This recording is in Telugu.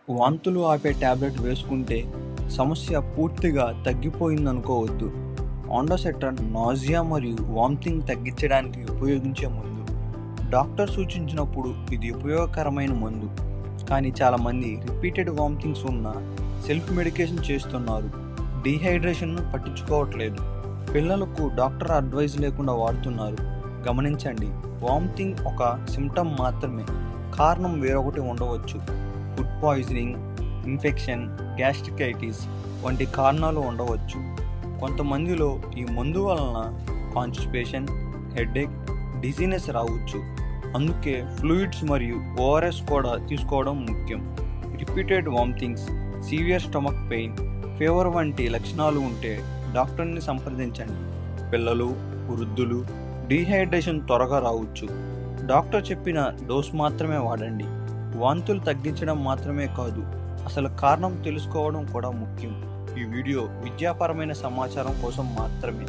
వాంతులు ఆపే టాబ్లెట్ వేసుకుంటే సమస్య పూర్తిగా తగ్గిపోయిందనుకోవద్దు. ఆండోసెట్రాన్ నాజియా మరియు వామిటింగ్ తగ్గించడానికి ఉపయోగించే మందు. డాక్టర్ సూచించినప్పుడు ఇది ఉపయోగకరమైన మందు. కానీ చాలామంది రిపీటెడ్ వామిటింగ్స్ ఉన్న సెల్ఫ్ మెడికేషన్ చేస్తున్నారు. డీహైడ్రేషన్ను పట్టించుకోవట్లేదు. పిల్లలకు డాక్టర్ అడ్వైజ్ లేకుండా వాడుతున్నారు. గమనించండి, వామిటింగ్ ఒక సిమ్టమ్ మాత్రమే, కారణం వేరొకటి ఉండవచ్చు. ఫుడ్ పాయిజనింగ్, ఇన్ఫెక్షన్, గ్యాస్ట్రికైటిస్ వంటి కారణాలు ఉండవచ్చు. కొంతమందిలో ఈ మందు వలన కాన్స్టిపేషన్, హెడేక్, డిజీనెస్ రావచ్చు. అందుకే ఫ్లూయిడ్స్ మరియు ఓఆర్ఎస్ కూడా తీసుకోవడం ముఖ్యం. Repeated vomitings, severe stomach pain, fever వంటి లక్షణాలు ఉంటే డాక్టర్ని సంప్రదించండి. పిల్లలు, వృద్ధులు డీహైడ్రేషన్ త్వరగా రావచ్చు. డాక్టర్ చెప్పిన డోస్ మాత్రమే వాడండి. వాంతులు తగ్గించడం మాత్రమే కాదు, అసలు కారణం తెలుసుకోవడం కూడా ముఖ్యం. ఈ వీడియో విద్యాపరమైన సమాచారం కోసం మాత్రమే.